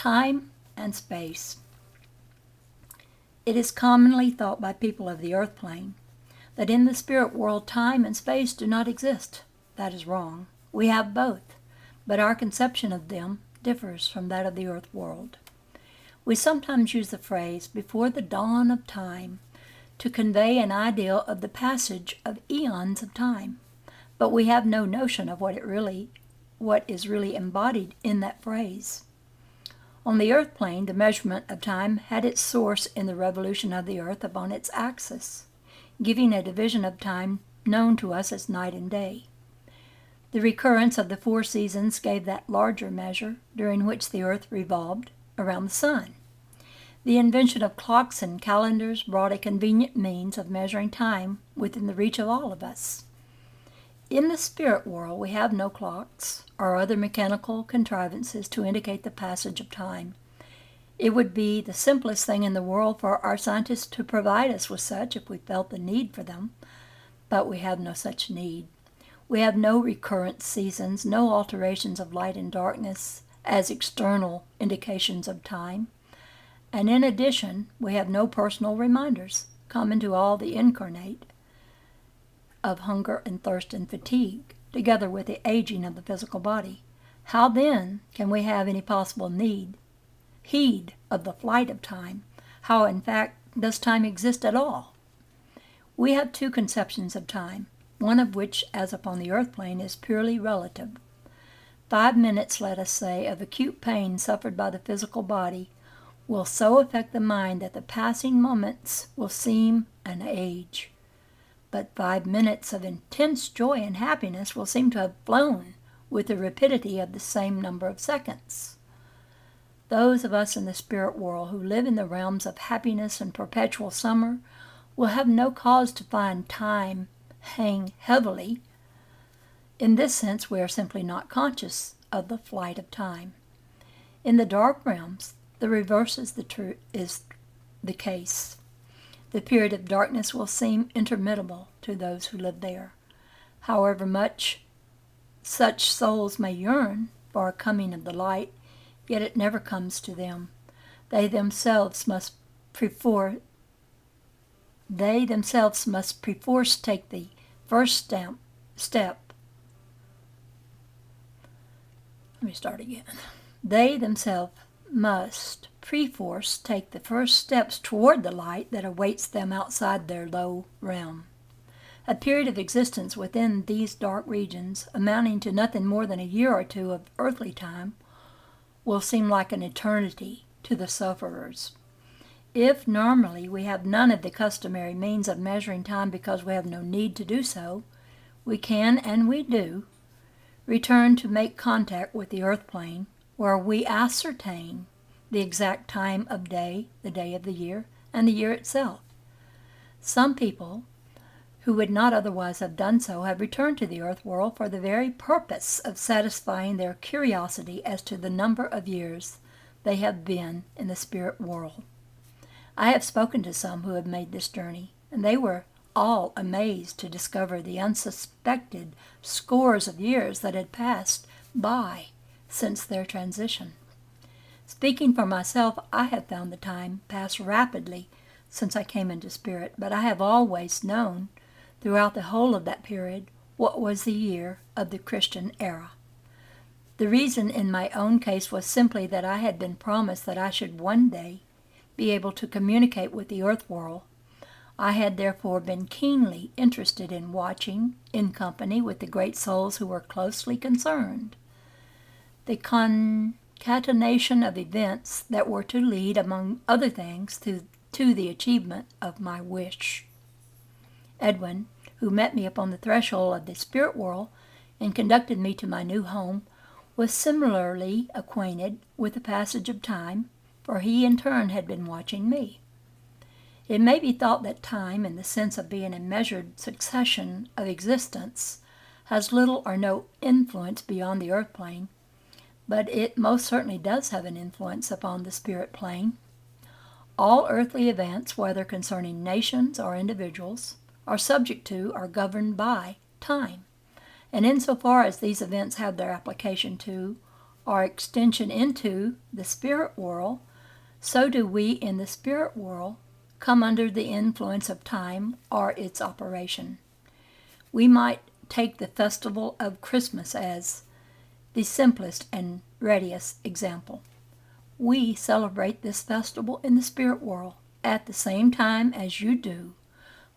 Time and space. It is commonly thought by people of the earth plane that in the spirit world time and space do not exist. That is wrong. We have both, but our conception of them differs from that of the earth world. We sometimes use the phrase "before the dawn of time" to convey an idea of the passage of eons of time, but we have no notion of what is really embodied in that phrase. On the earth plane, the measurement of time had its source in the revolution of the earth upon its axis, giving a division of time known to us as night and day. The recurrence of the 4 seasons gave that larger measure during which the earth revolved around the sun. The invention of clocks and calendars brought a convenient means of measuring time within the reach of all of us. In the spirit world, we have no clocks or other mechanical contrivances to indicate the passage of time. It would be the simplest thing in the world for our scientists to provide us with such if we felt the need for them, but we have no such need. We have no recurrent seasons, no alterations of light and darkness as external indications of time, and in addition, we have no personal reminders common to all the incarnate of hunger and thirst and fatigue, together with the aging of the physical body. How then can we have any possible heed of the flight of time? How, in fact, does time exist at all? We have 2 conceptions of time, one of which, as upon the earth plane, is purely relative. 5 minutes, let us say, of acute pain suffered by the physical body will so affect the mind that the passing moments will seem an age. But 5 minutes of intense joy and happiness will seem to have flown with the rapidity of the same number of seconds. Those of us in the spirit world who live in the realms of happiness and perpetual summer will have no cause to find time hang heavily. In this sense, we are simply not conscious of the flight of time. In the dark realms, the reverse is the case. The period of darkness will seem interminable to those who live there. However much such souls may yearn for a coming of the light, yet it never comes to them. They themselves must perforce take the first step. Let me start again. They themselves must perforce take the first steps toward the light that awaits them outside their low realm. A period of existence within these dark regions, amounting to nothing more than a year or 2 of earthly time, will seem like an eternity to the sufferers. If normally we have none of the customary means of measuring time because we have no need to do so, we can, and we do, return to make contact with the earth plane, where we ascertain the exact time of day, the day of the year, and the year itself. Some people who would not otherwise have done so have returned to the earth world for the very purpose of satisfying their curiosity as to the number of years they have been in the spirit world. I have spoken to some who have made this journey, and they were all amazed to discover the unsuspected scores of years that had passed by since their transition. Speaking for myself, I have found the time pass rapidly since I came into spirit, but I have always known throughout the whole of that period what was the year of the Christian era. The reason in my own case was simply that I had been promised that I should one day be able to communicate with the earth world. I had therefore been keenly interested in watching, in company with the great souls who were closely concerned, the concatenation of events that were to lead, among other things, to the achievement of my wish. Edwin, who met me upon the threshold of the spirit world and conducted me to my new home, was similarly acquainted with the passage of time, for he in turn had been watching me. It may be thought that time, in the sense of being a measured succession of existence, has little or no influence beyond the earth plane, but it most certainly does have an influence upon the spirit plane. All earthly events, whether concerning nations or individuals, are subject to or governed by time, and insofar as these events have their application to our extension into the spirit world, so do we in the spirit world come under the influence of time or its operation. We might take the festival of Christmas as the simplest and readiest example. We celebrate this festival in the spirit world at the same time as you do.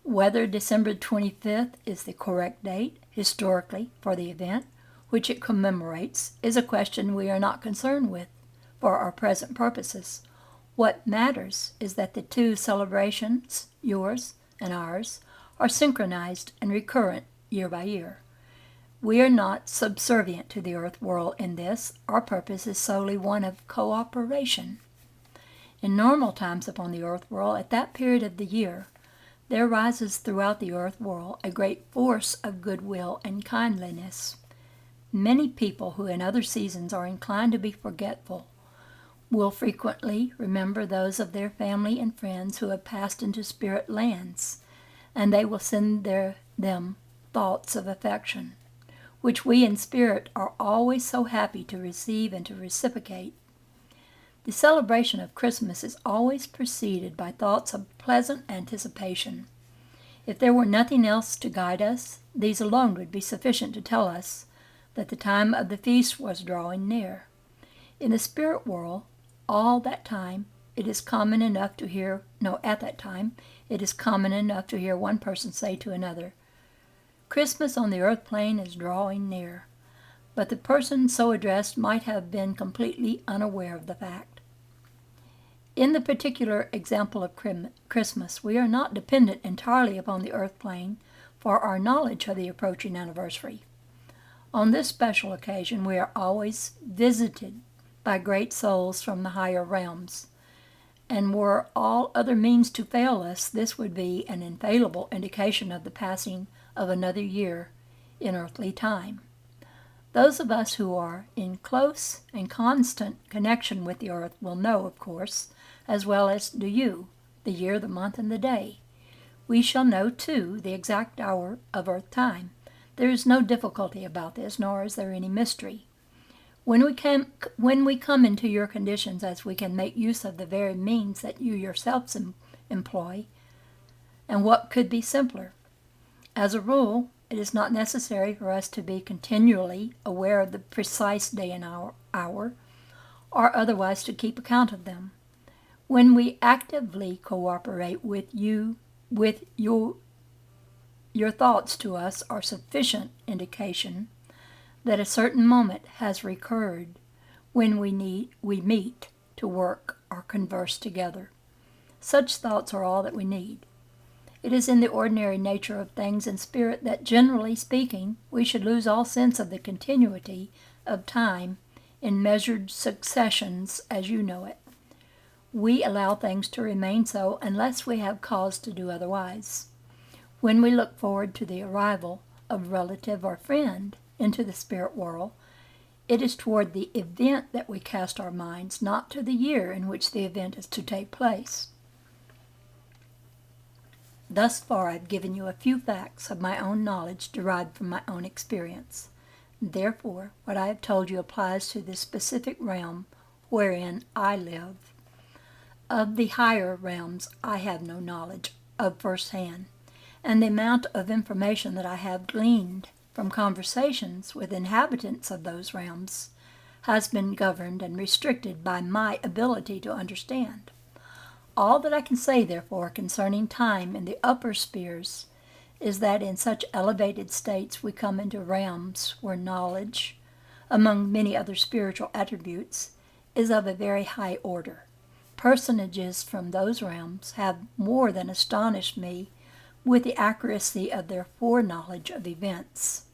Whether December 25th is the correct date, historically, for the event which it commemorates is a question we are not concerned with for our present purposes. What matters is that the two celebrations, yours and ours, are synchronized and recurrent year by year. We are not subservient to the earth world in this. Our purpose is solely one of cooperation. In normal times upon the earth world, at that period of the year, there rises throughout the earth world a great force of goodwill and kindliness. Many people who in other seasons are inclined to be forgetful will frequently remember those of their family and friends who have passed into spirit lands, and they will send them thoughts of affection, which we in spirit are always so happy to receive and to reciprocate. The celebration of Christmas is always preceded by thoughts of pleasant anticipation. If there were nothing else to guide us, these alone would be sufficient to tell us that the time of the feast was drawing near. In the spirit world, at that time, it is common enough to hear one person say to another, "Christmas on the earth plane is drawing near," but the person so addressed might have been completely unaware of the fact. In the particular example of Christmas, we are not dependent entirely upon the earth plane for our knowledge of the approaching anniversary. On this special occasion, we are always visited by great souls from the higher realms, and were all other means to fail us, this would be an infallible indication of the passing of another year in earthly time. Those of us who are in close and constant connection with the earth will know, of course, as well as do you, the year, the month, and the day. We shall know, too, the exact hour of earth time. There is no difficulty about this, nor is there any mystery. When we come into your conditions, as we can make use of the very means that you yourselves employ, and what could be simpler? As a rule, it is not necessary for us to be continually aware of the precise day and hour, or otherwise to keep account of them. When we actively cooperate with your thoughts to us are sufficient indication that a certain moment has recurred when we meet to work or converse together. Such thoughts are all that we need. It is in the ordinary nature of things in spirit that, generally speaking, we should lose all sense of the continuity of time in measured successions as you know it. We allow things to remain so unless we have cause to do otherwise. When we look forward to the arrival of relative or friend into the spirit world, it is toward the event that we cast our minds, not to the year in which the event is to take place. Thus far I've given you a few facts of my own knowledge derived from my own experience. Therefore, what I have told you applies to the specific realm wherein I live. Of the higher realms I have no knowledge of first hand, and the amount of information that I have gleaned from conversations with inhabitants of those realms has been governed and restricted by my ability to understand. All that I can say, therefore, concerning time in the upper spheres is that in such elevated states we come into realms where knowledge, among many other spiritual attributes, is of a very high order. Personages from those realms have more than astonished me with the accuracy of their foreknowledge of events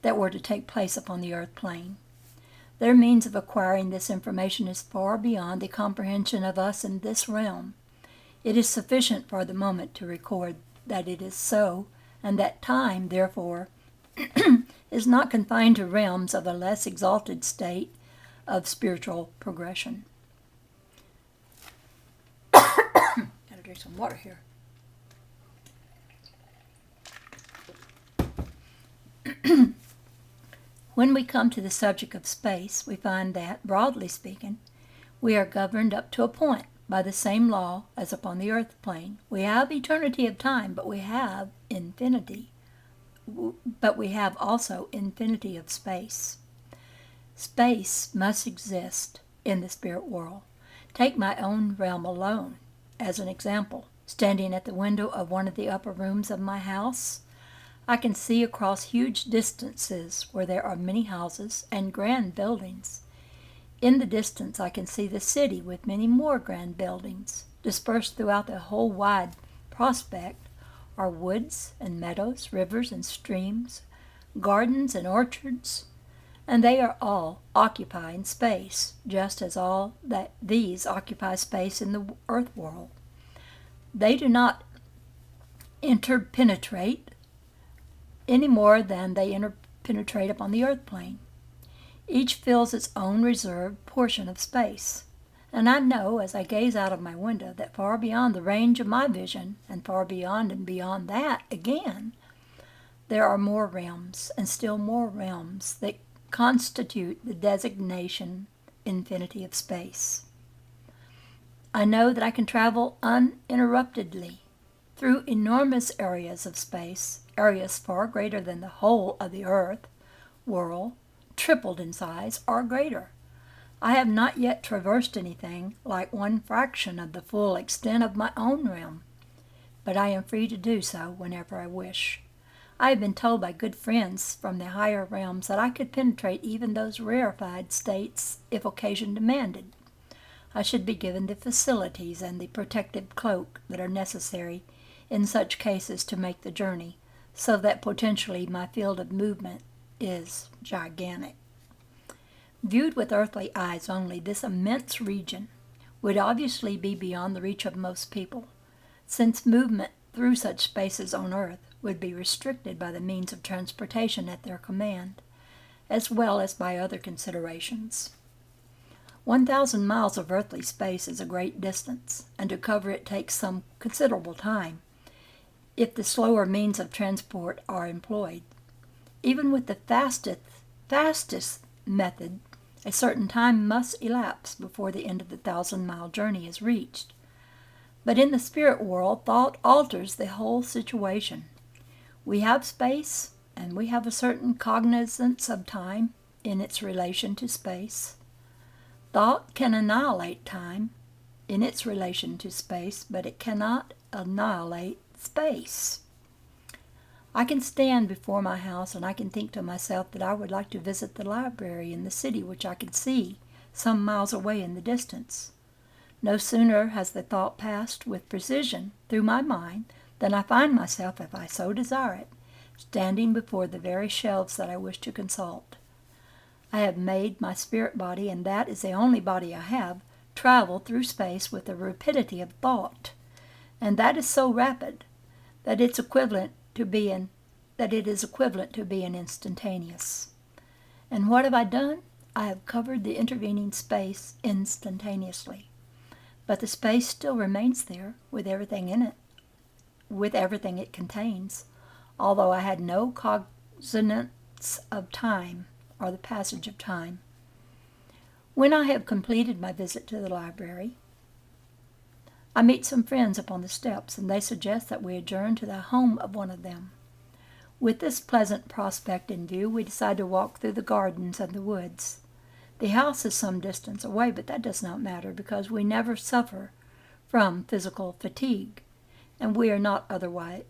that were to take place upon the earth plane. Their means of acquiring this information is far beyond the comprehension of us in this realm. It is sufficient for the moment to record that it is so, and that time, therefore, is not confined to realms of a less exalted state of spiritual progression. Gotta drink some water here. When we come to the subject of space, we find that, broadly speaking, we are governed up to a point by the same law as upon the earth plane. We have eternity of time, but we have infinity. But we have also infinity of space. Space must exist in the spirit world. Take my own realm alone as an example. Standing at the window of one of the upper rooms of my house, I can see across huge distances where there are many houses and grand buildings. In the distance I can see the city with many more grand buildings. Dispersed throughout the whole wide prospect are woods and meadows, rivers and streams, gardens and orchards, and they are all occupying space, just as all that these occupy space in the earth world. They do not interpenetrate any more than they interpenetrate upon the earth plane. Each fills its own reserved portion of space. And I know as I gaze out of my window that far beyond the range of my vision, and far beyond and beyond that again, there are more realms and still more realms that constitute the designation infinity of space. I know that I can travel uninterruptedly through enormous areas of space, areas far greater than the whole of the earth world, tripled in size or greater. I have not yet traversed anything like one fraction of the full extent of my own realm, but I am free to do so whenever I wish. I have been told by good friends from the higher realms that I could penetrate even those rarefied states if occasion demanded. I should be given the facilities and the protective cloak that are necessary in such cases to make the journey, so that potentially my field of movement is gigantic. Viewed with earthly eyes only, this immense region would obviously be beyond the reach of most people, since movement through such spaces on earth would be restricted by the means of transportation at their command, as well as by other considerations. 1,000 miles of earthly space is a great distance, and to cover it takes some considerable time, if the slower means of transport are employed. Even with the fastest method, a certain time must elapse before the end of the 1,000-mile journey is reached. But in the spirit world, thought alters the whole situation. We have space, and we have a certain cognizance of time in its relation to space. Thought can annihilate time in its relation to space, but it cannot annihilate space. I can stand before my house and I can think to myself that I would like to visit the library in the city which I can see some miles away in the distance. No sooner has the thought passed with precision through my mind than I find myself, if I so desire it, standing before the very shelves that I wish to consult. I have made my spirit body, and that is the only body I have, travel through space with the rapidity of thought, and that is so rapid that it is equivalent to being instantaneous. And what have I done? I have covered the intervening space instantaneously, but the space still remains there with everything in it, with everything it contains, although I had no cognizance of time or the passage of time. When I have completed my visit to the library, I meet some friends upon the steps, and they suggest that we adjourn to the home of one of them. With this pleasant prospect in view, we decide to walk through the gardens and the woods. The house is some distance away, but that does not matter because we never suffer from physical fatigue, and we are not otherwise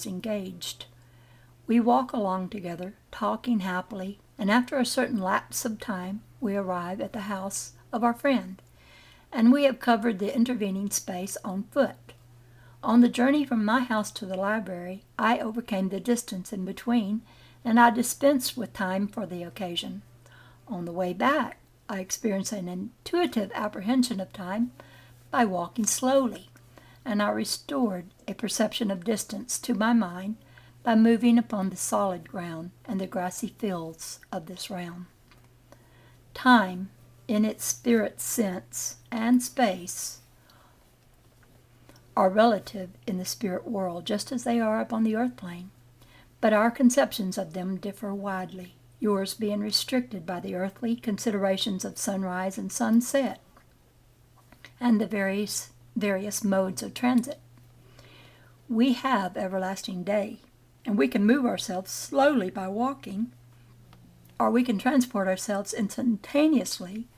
engaged. We walk along together, talking happily, and after a certain lapse of time, we arrive at the house of our friend, and we have covered the intervening space on foot. On the journey from my house to the library, I overcame the distance in between, and I dispensed with time for the occasion. On the way back, I experienced an intuitive apprehension of time by walking slowly, and I restored a perception of distance to my mind by moving upon the solid ground and the grassy fields of this realm. Time, in its spirit sense, and space are relative in the spirit world, just as they are upon the earth plane. but our conceptions of them differ widely, yours being restricted by the earthly considerations of sunrise and sunset, and the various modes of transit. We have everlasting day, and we can move ourselves slowly by walking, or we can transport ourselves instantaneously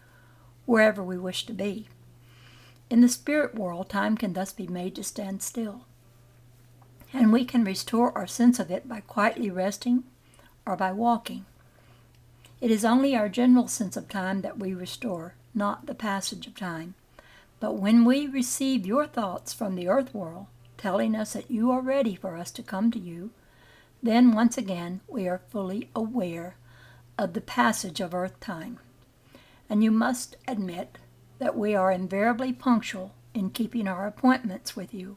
wherever we wish to be. In the spirit world, time can thus be made to stand still, and we can restore our sense of it by quietly resting or by walking. It is only our general sense of time that we restore, not the passage of time. But when we receive your thoughts from the earth world, telling us that you are ready for us to come to you, then once again we are fully aware of the passage of earth time. And you must admit that we are invariably punctual in keeping our appointments with you.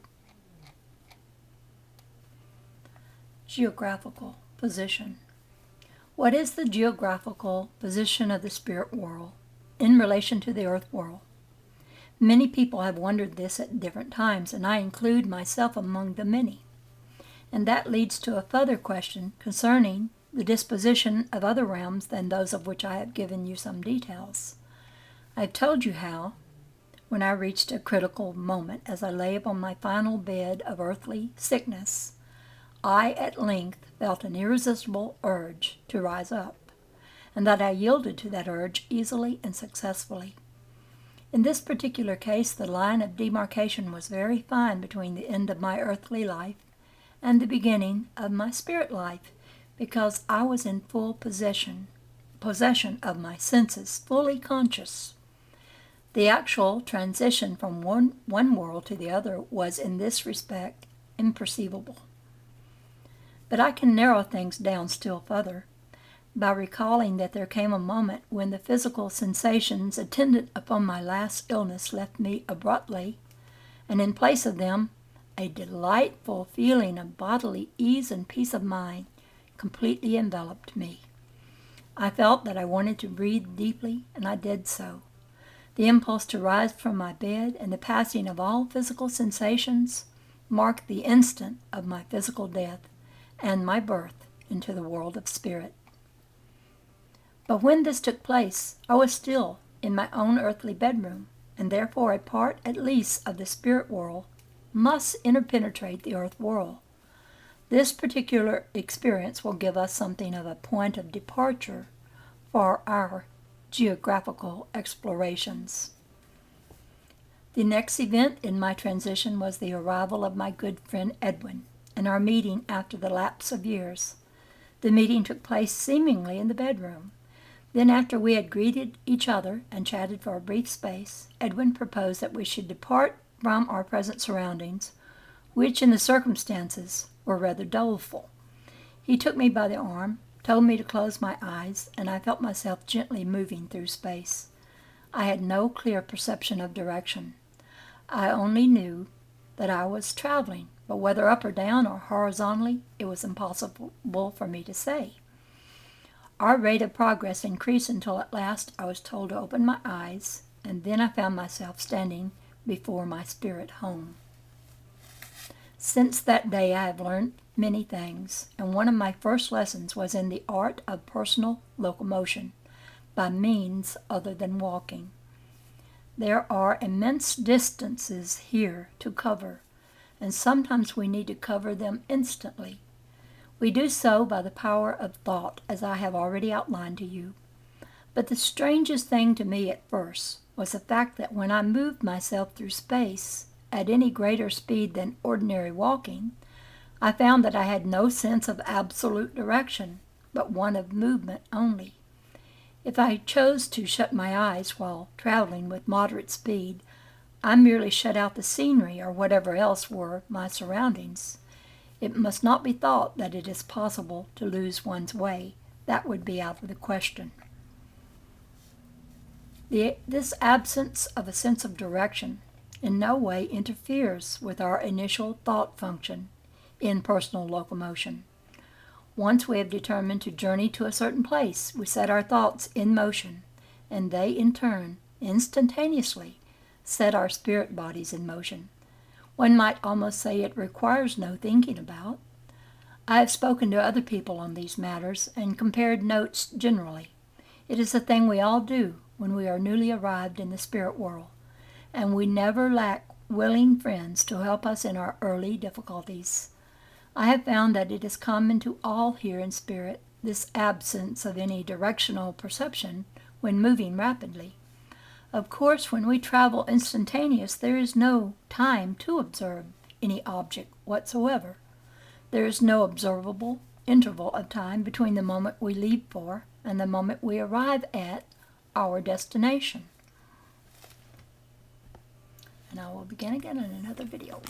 Geographical position. What is the geographical position of the spirit world in relation to the earth world? Many people have wondered this at different times, and I include myself among the many. And that leads to a further question concerning the disposition of other realms than those of which I have given you some details. I have told you how, when I reached a critical moment as I lay upon my final bed of earthly sickness, I at length felt an irresistible urge to rise up, and that I yielded to that urge easily and successfully. In this particular case, the line of demarcation was very fine between the end of my earthly life and the beginning of my spirit life, because I was in full possession of my senses, fully conscious. The actual transition from one world to the other was in this respect imperceivable. But I can narrow things down still further by recalling that there came a moment when the physical sensations attendant upon my last illness left me abruptly, and in place of them, a delightful feeling of bodily ease and peace of mind completely enveloped me. I felt that I wanted to breathe deeply, and I did so. The impulse to rise from my bed and the passing of all physical sensations marked the instant of my physical death and my birth into the world of spirit. But when this took place, I was still in my own earthly bedroom, and therefore a part at least of the spirit world must interpenetrate the earth world. This particular experience will give us something of a point of departure for our geographical explorations. The next event in my transition was the arrival of my good friend Edwin, and our meeting after the lapse of years. The meeting took place seemingly in the bedroom. Then, after we had greeted each other and chatted for a brief space, Edwin proposed that we should depart from our present surroundings, which in the circumstances were rather doleful. He took me by the arm, told me to close my eyes, and I felt myself gently moving through space. I had no clear perception of direction. I only knew that I was traveling, but whether up or down or horizontally, it was impossible for me to say. Our rate of progress increased until at last I was told to open my eyes, and then I found myself standing before my spirit home. Since that day I have learned many things, and one of my first lessons was in the art of personal locomotion by means other than walking. There are immense distances here to cover, and sometimes we need to cover them instantly. We do so by the power of thought, as I have already outlined to you. But the strangest thing to me at first was the fact that when I moved myself through space at any greater speed than ordinary walking, I found that I had no sense of absolute direction, but one of movement only. If I chose to shut my eyes while traveling with moderate speed, I merely shut out the scenery or whatever else were my surroundings. It must not be thought that it is possible to lose one's way. That would be out of the question. This absence of a sense of direction in no way interferes with our initial thought function in personal locomotion. Once we have determined to journey to a certain place, we set our thoughts in motion, and they in turn, instantaneously, set our spirit bodies in motion. One might almost say it requires no thinking about. I have spoken to other people on these matters and compared notes generally. It is a thing we all do when we are newly arrived in the spirit world, and we never lack willing friends to help us in our early difficulties. I have found that it is common to all here in spirit, this absence of any directional perception when moving rapidly. Of course, when we travel instantaneous, there is no time to observe any object whatsoever. There is no observable interval of time between the moment we leave for and the moment we arrive at our destination. And I will begin again in another video.